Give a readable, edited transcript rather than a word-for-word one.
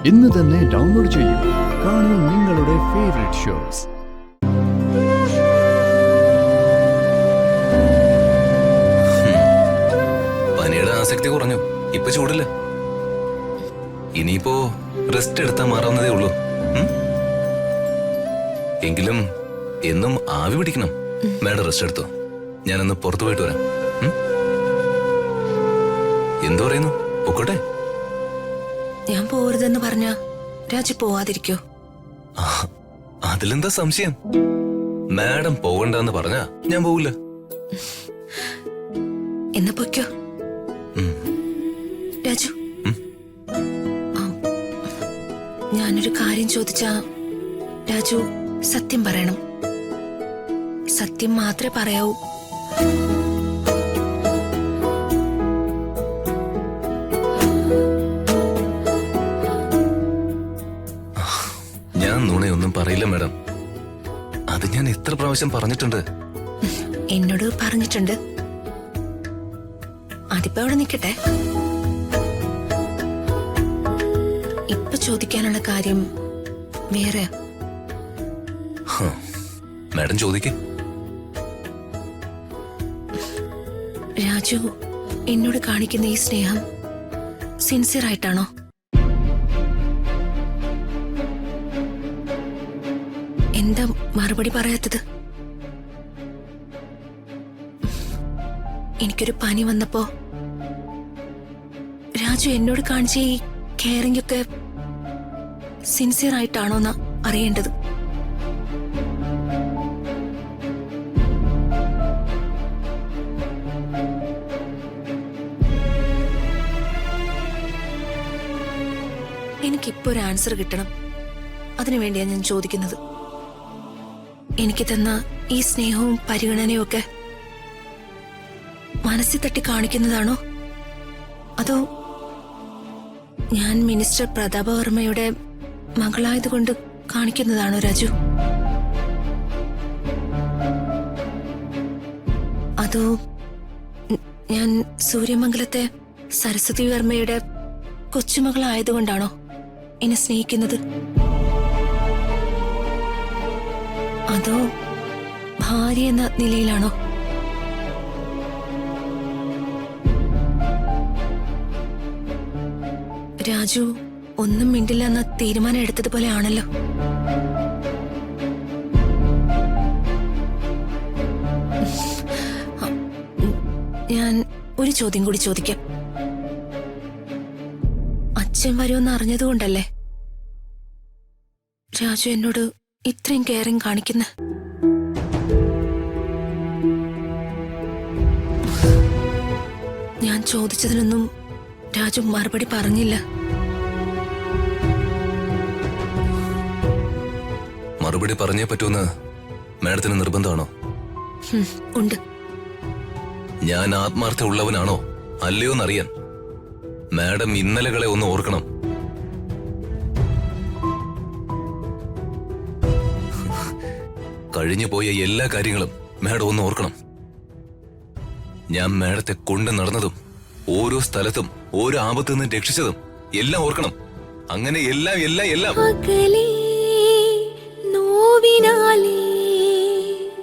ഇന്ന് തന്നെ ഡൗൺലോഡ് ചെയ്യൂ. കാണൂ നിങ്ങളുടെ ഫേവറേറ്റ് ഷോസ്. പനിയുടെ ആസക്തി കുറഞ്ഞു. ഇപ്പൊ ചൂടില്ല. ഇനിയിപ്പോ റെസ്റ്റ് എടുത്താൽ മാറാവുന്നതേ ഉള്ളൂ. എങ്കിലും എന്നും ആവി പിടിക്കണം. മേഡം റെസ്റ്റ് എടുത്തോ. ഞാനൊന്ന് പുറത്തു പോയിട്ട് വരാം. എന്തു പറയുന്നു? പൊക്കോട്ടെ. ഞാൻ പോരുതെന്ന് പറഞ്ഞ രാജു പോവാതിരിക്കോ? അതിലെന്താ സംശയം? മാഡം പോകണ്ടെന്ന് പറഞ്ഞാ ഞാൻ പോവില്ല. എന്നാ പൊയ്ക്കോ രാജു. ഞാനൊരു കാര്യം ചോദിച്ചാ രാജു സത്യം പറയണം. സത്യം മാത്രമേ പറയാവൂ. ഞാൻ നുണയൊന്നും പറയില്ല മാഡം. അത് ഞാൻ എത്ര പ്രാവശ്യം പറഞ്ഞിട്ടുണ്ട്. എന്നോട് പറഞ്ഞിട്ടുണ്ട്. അതിപ്പോ അവിടെ നിൽക്കട്ടെ. ഇപ്പൊ ചോദിക്കാനുള്ള കാര്യം വേറെ. മാഡം ചോദിക്കേ. രാജു എന്നോട് കാണിക്കുന്ന ഈ സ്നേഹം സിൻസിയർ ആയിട്ടാണോ? എന്താ മറുപടി പറയാത്തത്? എനിക്കൊരു പനി വന്നപ്പോ രാജു എന്നോട് കാണിച്ച ഈ കെയറിംഗ് ഒക്കെ സിൻസിയർ ആയിട്ടാണോന്ന് അറിയേണ്ടത്. എനിക്കിപ്പോ ഒരു ആൻസർ കിട്ടണം. അതിനുവേണ്ടിയാണ് ഞാൻ ചോദിക്കുന്നത്. എനിക്ക് തന്ന ഈ സ്നേഹവും പരിഗണനയും ഒക്കെ മനസ്സിൽ തട്ടി കാണിക്കുന്നതാണോ, അതോ ഞാൻ മിനിസ്റ്റർ പ്രതാപവർമ്മയുടെ മകളായതുകൊണ്ട് കാണിക്കുന്നതാണോ രാജു? അതോ ഞാൻ സൂര്യമംഗലത്തെ സരസ്വതി വർമ്മയുടെ കൊച്ചുമകളായതുകൊണ്ടാണോ എന്നെ സ്നേഹിക്കുന്നത്? അതോ ഭാര്യ എന്ന നിലയിലാണോ? രാജു ഒന്നും മിണ്ടില്ല എന്ന തീരുമാനം എടുത്തതുപോലെ ആണല്ലോ. ഞാൻ ഒരു ചോദ്യം കൂടി ചോദിക്കാം. അച്ഛൻ വരുമെന്ന് അറിഞ്ഞതുകൊണ്ടല്ലേ രാജു എന്നോട് ഇത്രയും കെയറിംഗ് കാണിക്കുന്ന? ഞാൻ ചോദിച്ചതിനൊന്നും രാജു മറുപടി പറഞ്ഞില്ല. മറുപടി പറഞ്ഞേ പറ്റൂന്ന് മാഡത്തിന് നിർബന്ധമാണോ? ഉണ്ട്. ഞാൻ ആത്മാർത്ഥ ഉള്ളവനാണോ അല്ലയോന്നറിയാൻ മാഡം ഇന്നലകളെ ഒന്ന് ഓർക്കണം. കഴിഞ്ഞു പോയ എല്ലാ കാര്യങ്ങളും മാഡം ഒന്ന് ഓർക്കണം. ഞാൻ മാഡത്തെ കൊണ്ട് നടന്നതും ഓരോ സ്ഥലത്തും ഓരോ ആപത്തു നിന്ന് രക്ഷിച്ചതും എല്ലാം ഓർക്കണം. അങ്ങനെ എല്ലാം എല്ലാം എല്ലാം നോവിനാലേ